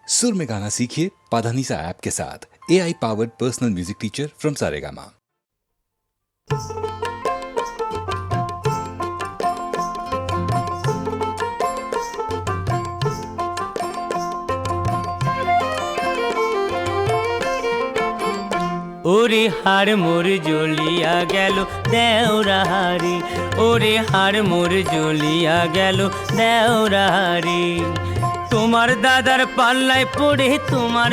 सुर में गाना सीखिए पाधानीसा ऐप के साथ। AI powered personal music teacher from Saregama. ওরে হাড় মোর জ্বলিয়া গেল দেওরাহারি, ওরে হাড় মোর জ্বলিয়া গেল দেওরাহারি। তোমার দাদার পাল্লায় পড়ে তোমার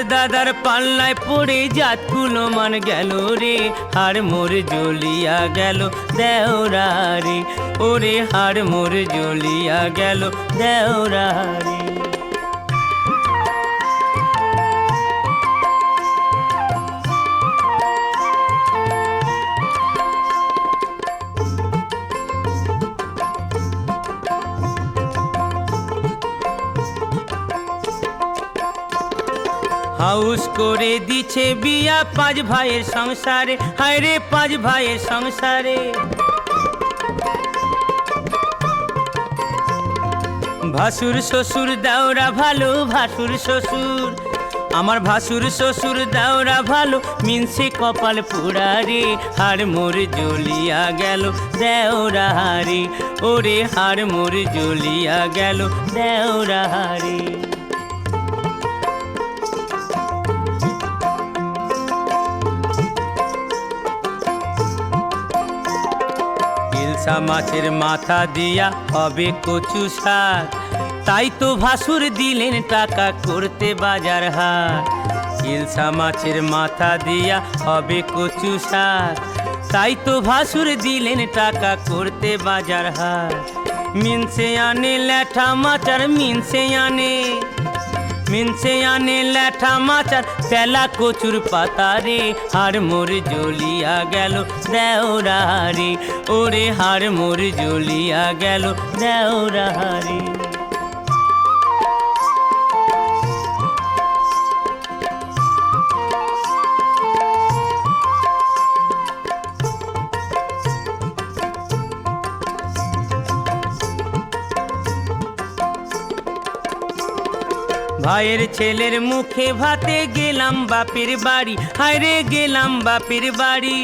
দাদার পাল্লায় পড়ে জাতকুলো মান গেল রে। হাড় মোর জ্বলিয়া গেল দেওরাহারি, ওরে হাড় মোর জ্বলিয়া গেল দেওরাহারি। হাউস করে দিছে বিয়া 5 ভাইয়ের সংসারে, হায় রে 5 ভাইয়ের সংসারে। ভাসুর শ্বশুর দেওরা ভালো, ভাসুর শ্বশুর আমার ভাসুর শ্বশুর দেওরা ভালো, মিনসে কপাল পোড়া রে। হাড় মোর জ্বলিয়া গেল দেওরাহারি, ওরে হাড় মোর জ্বলিয়া গেল দেওরাহারি। ইলশা মাছের মাথা দিয়া হবে কচু শাক, তাই তো ভাসুর দিলেন টাকা করতে বাজার হাট। ইলশা মাছের মাথা দিয়া হবে কচু শাক, তাই তো ভাসুর দিলেন টাকা করতে বাজার হাট। মিনসে আনে ল্যাঠা মাচার, মিনসে আনে ল্যাঠা মাচার, তেলা কচুর পাতা রে। হাড় মোর জ্বলিয়া গেল দেওরাহারি, ওরে হাড় মোর জ্বলিয়া গেল দেওরাহারি। ভাইয়ের ছেলের মুখে ভাতে গেলাম বাপের বাড়ি, হায় রে গেলাম বাপের বাড়ি।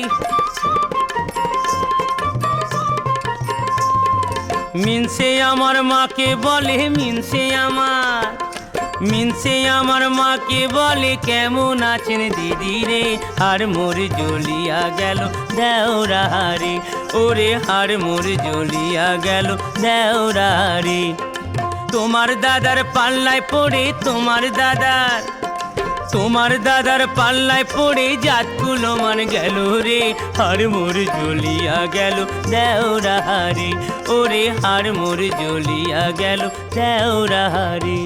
মিনসে আমার মাকে বলে, মিনসে আমার মাকে বলে, কেমন আছেন দিদি রে। হাড় মোর জ্বলিয়া গেল দেওরাহারি, ওরে হাড় মোর জ্বলিয়া গেল দেওরাহারি। তোমার দাদার পাল্লায় পড়ে তোমার দাদার পাল্লায় পড়ে জাতকুলো মান গেল রে। হাড় মোর জ্বলিয়া গেল দেওরাহারি, ওরে হাড় মোর জ্বলিয়া গেল দেওরাহারি।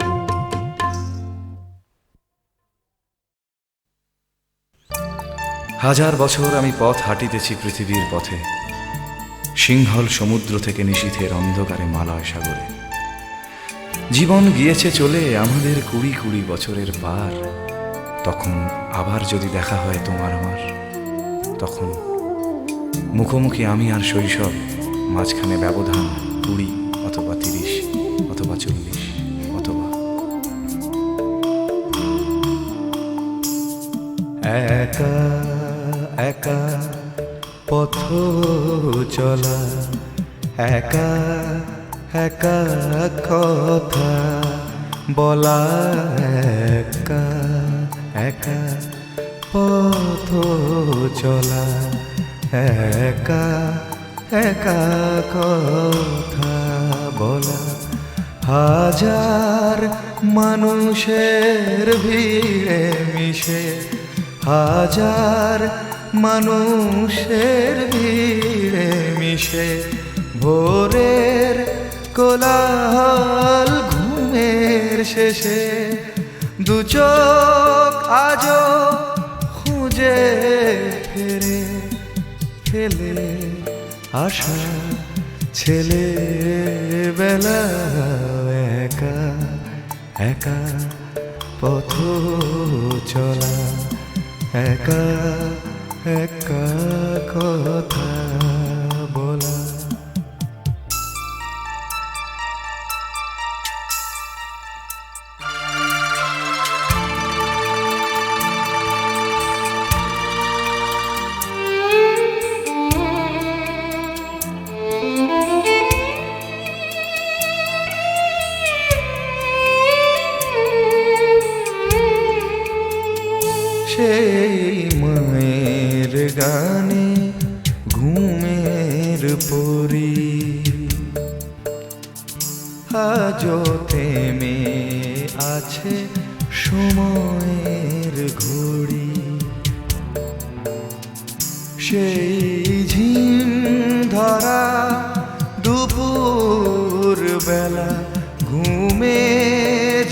হাজার বছর আমি পথ হাঁটিতেছি পৃথিবীর পথে, সিংহল সমুদ্র থেকে নিশীথের অন্ধকারে মালয় সাগরে। জীবন গিয়েছে চলে আমাদের 20 বছরের পার। তখন আবার যদি দেখা হয় তোমার আমার, তখন মুখোমুখি আমি আর শৈশব, মাঝখানে ব্যবধান 20 অথবা 30 অথবা 40 অথবা একা একা পথ চলা, একা একা কথা বলা, একা একা পথ চলা, একা একা কথা বলা। হাজার মানুষের ভিড়ে মিশে, হাজার মানুষের ভিড়ে মিশে, ভোরের কোলাহল ঘুমের শেষে, দু চোখ আজও খুঁজে ফেরে ফেলে আসা ছেলেবেলা। একা একা পথ চলা, একা একা কথা বলা। সেই মায়ের গানে ঘুমের পরি আজও থেমে আছে সময়ের ঘড়ি। সেই ঝিম ধরা দুপুর বেলা ঘুমে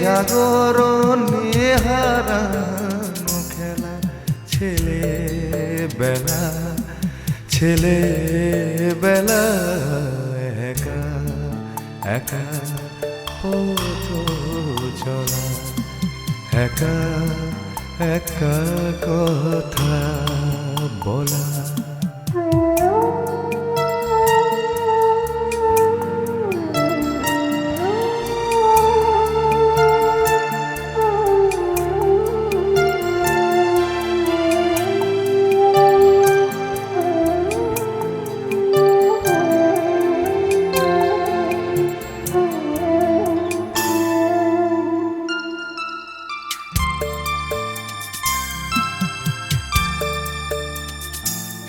জাগরণে হারানো খেলা, ছেলেবেলা ছেলেবেলা একা একা পথ চলা, একা একা কথা বলা।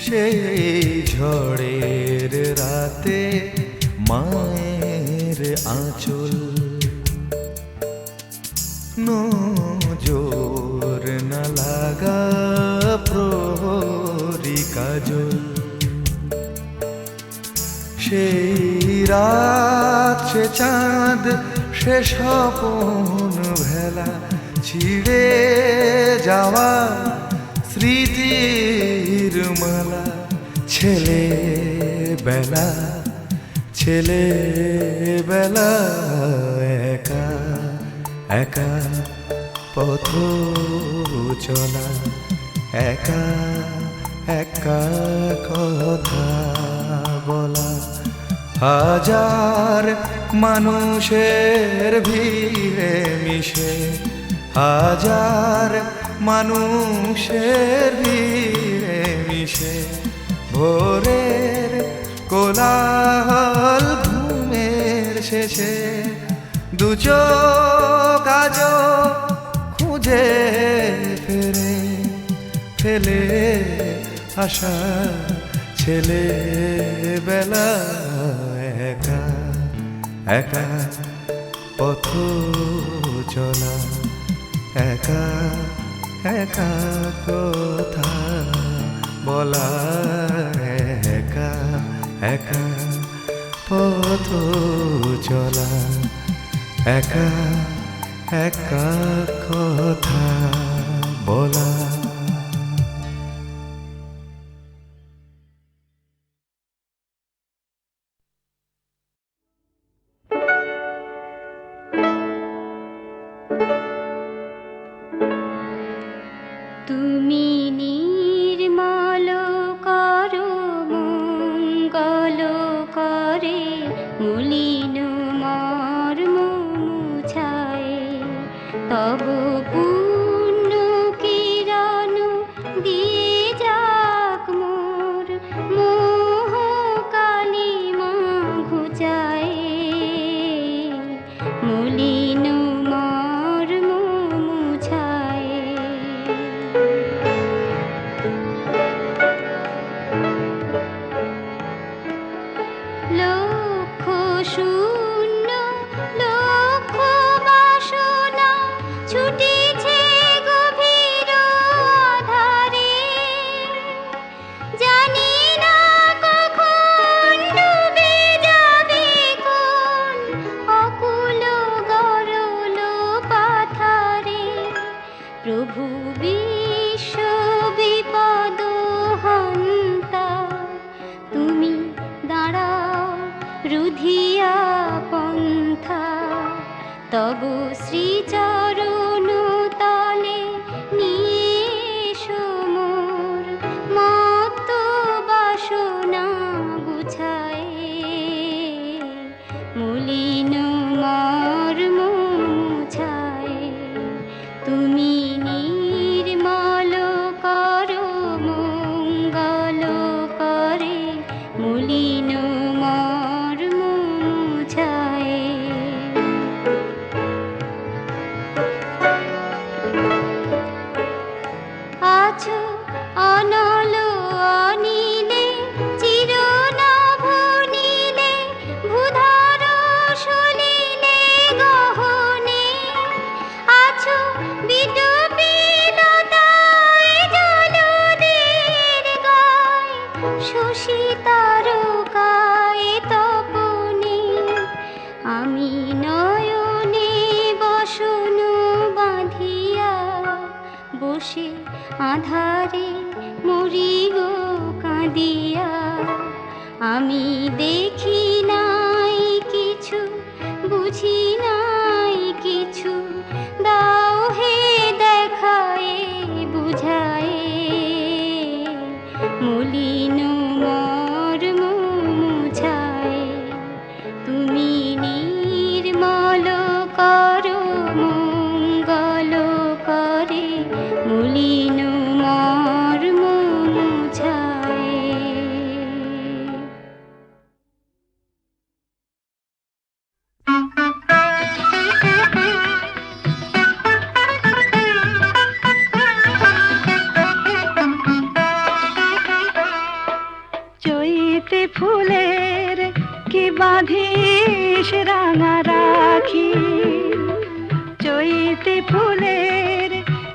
সেই ঝড়ের রাতে মায়ের আঁচল, নজর না লাগা প্রহরী কাজল। সেই রাত সে চাঁদ সে স্বপন ভেলা, ছিঁড়ে যাওয়া স্মৃতির মালা। ছেলেবেলা ছেলেবেলা একা একা পথ চলা, একা একা কথা বলা। হাজার মানুষের ভিড়ে মিশে, হাজার মানুষের ভিড়ে মিশে, ভোরের কোলাহল ঘুমের শেষে দু চোখ আজো খুঁজে ফেরে, ফেলে আসা ছেলেবেলা একা একা পথ চলা, একা একা কথা বলা, একা একা পথ চলা, একা একা কথা বলা। তুমি নির্মল করো মঙ্গল করে, মলিন মর্ম মুছায়, তব পূর্ণ কিরণ দিয়ে যাক মোর মোহ কালিমা ঘুচায়, মলিন মর্ম মুছায়। লক্ষ শূন্য লক্ষ বাসনা ছুটিছে গভীর আধারে, জানি না কখন ডুবে যাবে কোন অকুল গরল পাথারে। প্রভু বিশ্ব বিপদ হন্তা, তুমি দাঁড়াও রুধিয়া পন্থা, তব শ্রীচরণ তলে নিয়ে মোর মত্ত বাসনা গুছায়, মলিন মর্ম মুছায়। তুমি নির্মল করো মঙ্গল করে, মলিন মর্ম মুছায়। বসে আধারে মরি গো কাঁদিয়া। আমি দেখি নাই কিছু, বুঝি নাই কিছু, দাও হে দেখায়ে বুঝায়ে। মলিন মর্ম মুছায়ে, তুমি নির্মল করো মঙ্গল করে। মলিন মর্ম মুছায়ে। চৈতে ফুলের কি বাঁধিস রাঙা রাখি, চৈতে ফুলের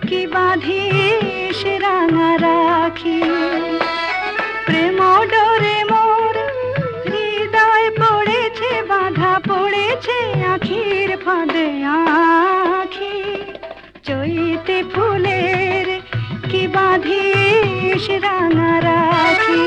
কি বাঁধিস রাঙা রাখি। প্রেম ডোরে মোর হৃদয় পড়েছে বাঁধা, পড়েছে আখির ফাঁদে আখি। চৈতে ফুলের কি বাঁধিস রাঙা রাখি।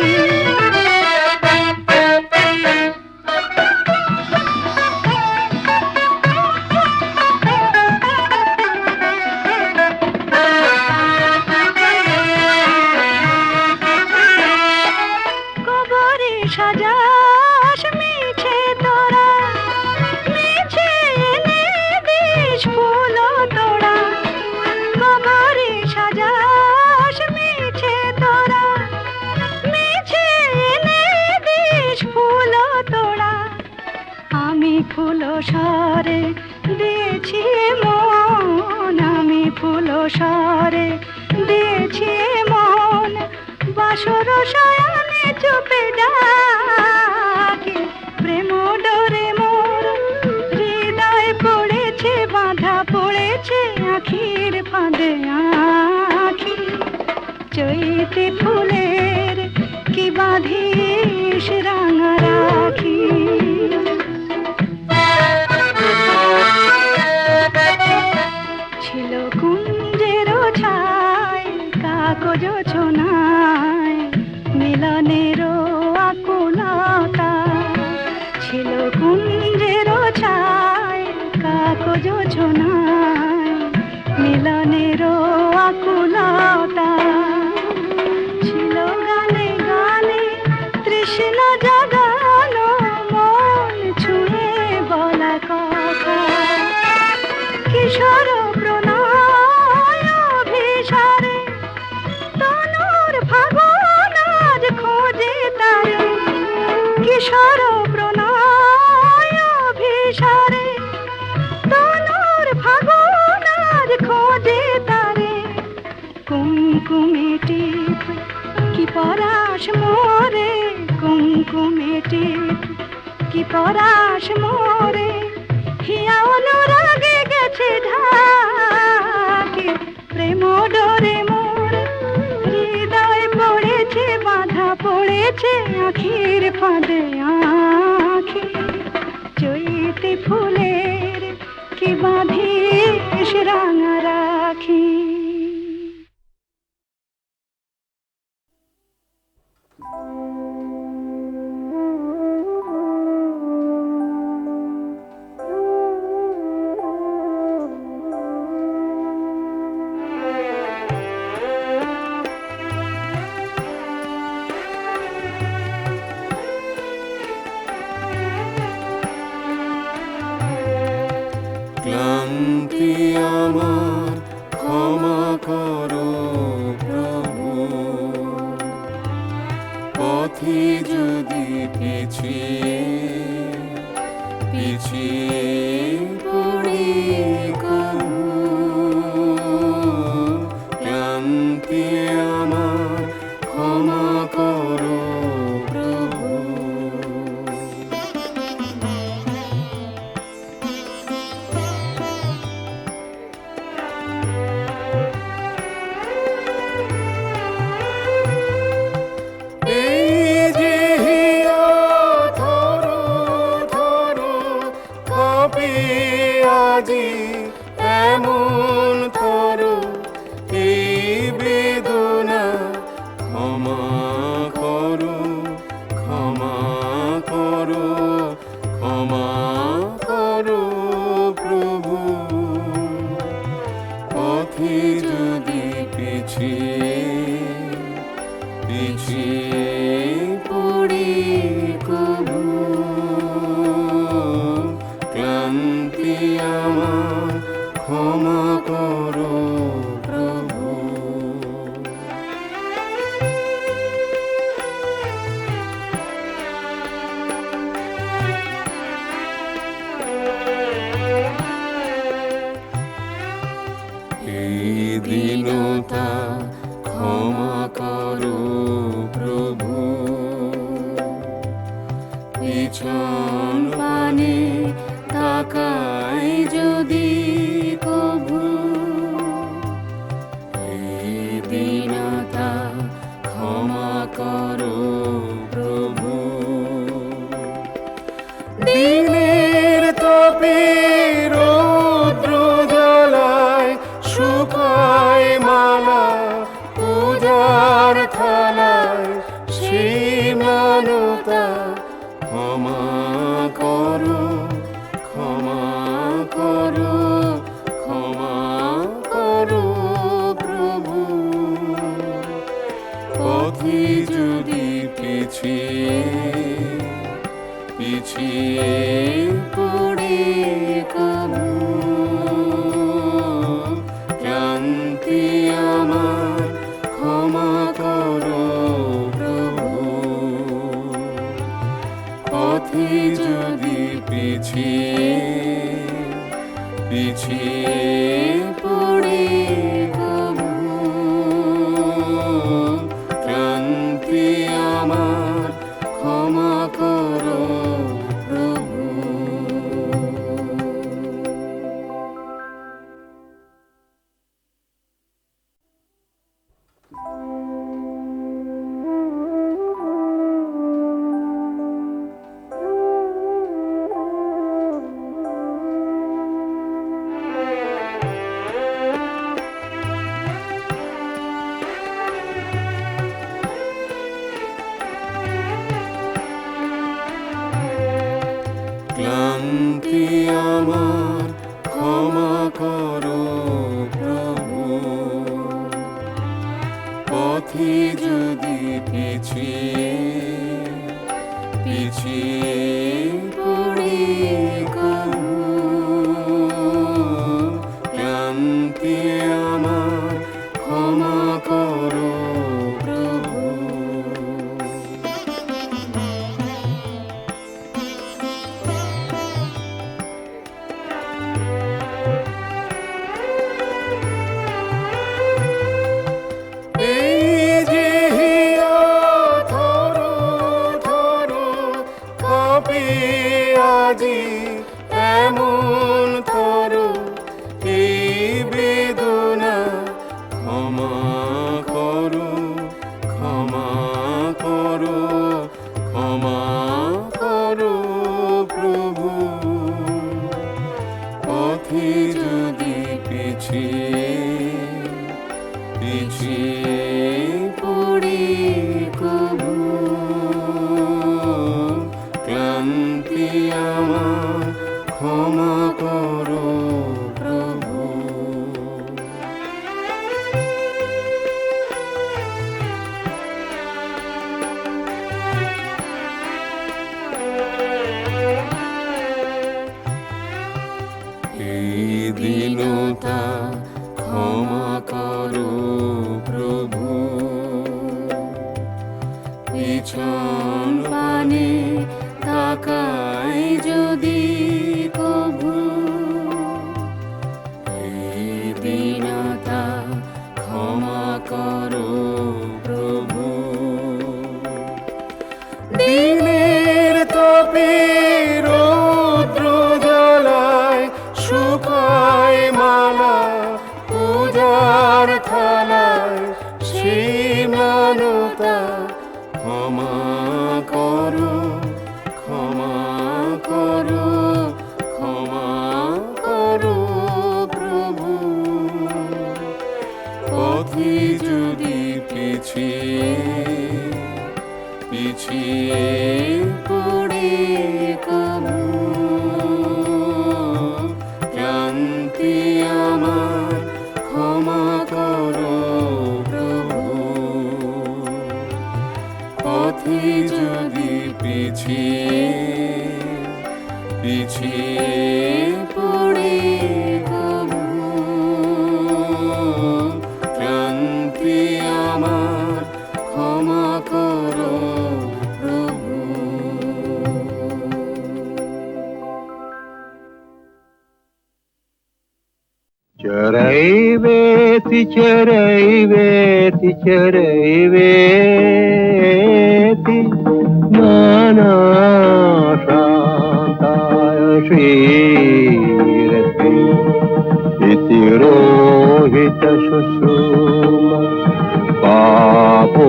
কবরে সাজাস মিছে তোরা, মিছে এনে দিস ফুল তোড়া। কবরে সাজাস মিছে তোরা, মিছে এনে দিস ফুল তোড়া। আমি ফুল সরে দিয়েছি মন, আমি ফুল সরে দিয়েছি মন। বাসর শয়নে চুপে ডাকে, প্রেম ডোরে মোর হৃদয় পড়েছে বাঁধা, পড়েছে আখির ফাঁদে আখি। চৈতে ফুলের কি বাঁধিস রাঙা রাখি। ছিল কুঞ্জের ছায় কাগজ ছোনায়, মিলনের আকুলতা। ছিল কুঞ্জের ছায় কাগজ ছোনায়, মিলনের আকুলতা। ছিল গানে গানে তৃষ্ণা জাগানো, মন ছুঁয়ে বলা কথা। কিশোর প্রণয় অভিসারে তনুর ফাগুন আজ খোঁজে তারে। কিশোর প্রণয় অভিসারে তনুর ফাগুন আজ খোঁজে তারে। কুমকুমে টিপ কি পরাশ মোরে, কুমকুমে টিপ কি পরাশ মোরে। হিয়া অনুরাগে গেছে ঢাকে, প্রেম ডোরে মোর হৃদয় পড়েছে বাঁধা, পড়েছে আখির ফাঁদে আখি। চৈতে ফুলের কি বাঁধিস রাঙা রাখি। ক্লান্তি আমার ক্ষমা করো প্রভু, পথে যদি পিছিয়ে পিছিয়ে পড়ি কভু। ক্লান্তি আমার ক্ষমা করো প্রভু। আমার ক্ষমা করো প্রভু। এই দীনতা ক্ষমা করো প্রভু। পিছন পানে তাকাই যদি কভু, এই দীনতা ক্ষমা করো প্রভু। দিনের তপে রৌদ্র জ্বালায় শুকায় মালা পূজার থালায়, সীমানতা ক্ষমা করো, ক্ষমা করো, ক্ষমা করো প্রভু। পথে যদি পিছিয়ে পিছিয়ে পড়ে কভু, ক্লান্তি আমার ক্ষমা করো প্রভু। পথে যদি পিছিয়ে পিছিয়ে পড়ে কভু, ক্লান্তি আমার ক্ষমা করো প্রভু। ক্লান্তি আমার ক্ষমা করো প্রভু। পথে যদি পিছিয়ে পিছিয়ে পড়ে কভু, ক্লান্তি আমার ক্ষমা করো প্রভু। এই যে হিয়া ধরো ধরো কাঁপে আজি এমন ধরো, এই বেদনা ক্ষমা করো, ক্ষমা করো, ক্ষমা করো প্রভু। পথে যদি পিছিয়ে পিছিয়ে পড়ে কভু, ক্লান্তি আমার ক্ষমা করো প্রভু। এই দীনতা ক্ষমা করো প্রভু। পিছন পানে তাকাই যদি কভু, এই দীনতা ক্ষমা করো প্রভু। দিনের তপে রৌদ্র জ্বালায় শুকায় মালা পূজার থালায়, সীমানতা ক্ষমা चरैवेति चरैवेति चरैवेति नानाशान्ताय श्रीरति इति रोहितशुश्रूम पापोषद्वरो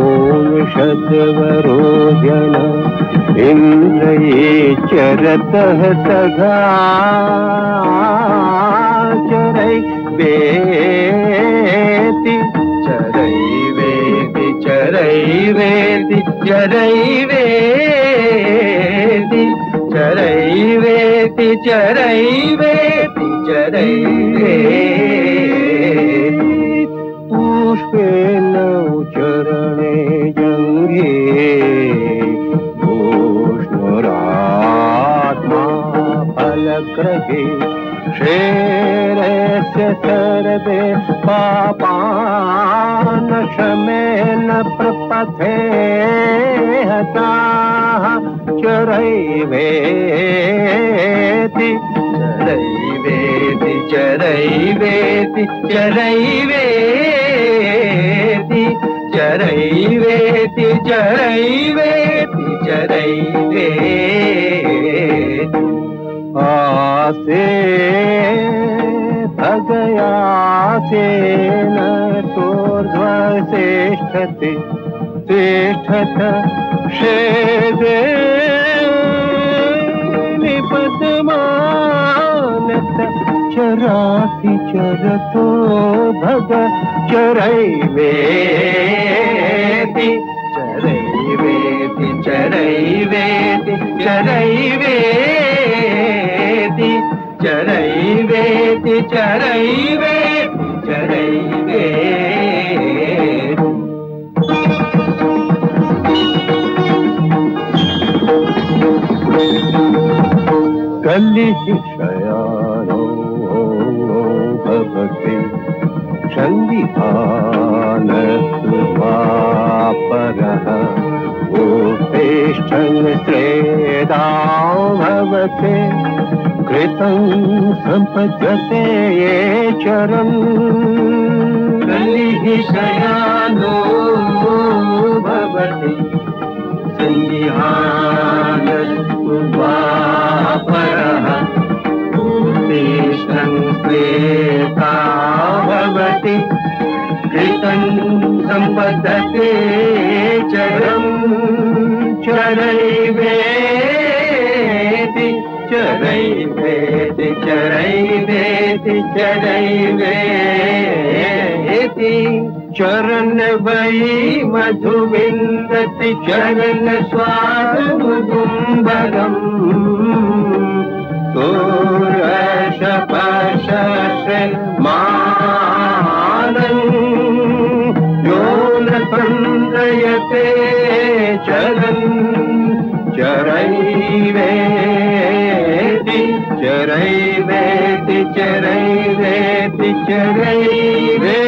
जन इन्द्रये चरतः सखा चरैवेति चरैवेति चरैवेति चरैवेति चरैवेति चरैवेति चरैवेति पुष्पेण चरणे जङ्घे भूष्णुरात्मा फलग्रहे शेरस्य सर्वे पापान् शमेन प्रपथे हताः चरैवेति चरैवेति चरैवेति चरैवेति चरैवेति चरैवेति चरैवेति आसे भगयासेन तोर्ध्वश्रेष्ठते श्रेष्ठत शेदे निपदमानत चरासि चरतो भग चरैवेति चरैवेति चरैवेति चरैवेति चरैवेति चरैवेति चरैवेति कलिशयानो भवति संविधानस्वापरः उपतिष्ठन् श्रेदां भवते कृतं सम्पद्यते ये चरन् कलिशयानो भवति संविधानस्वापरः उपतिष्ठन् श्रेदा भवति कृतं सम्पद्यते चरम् चरैवेति चरैवेति चरैवेति चरैवेति चरण वै मधुविन्दति चरण स्वादुम्बरम् सूर्यशपशमानम् यो न तन्द्रयते चरन् चरैवेति चरैवेति चरैवेति चरैवेति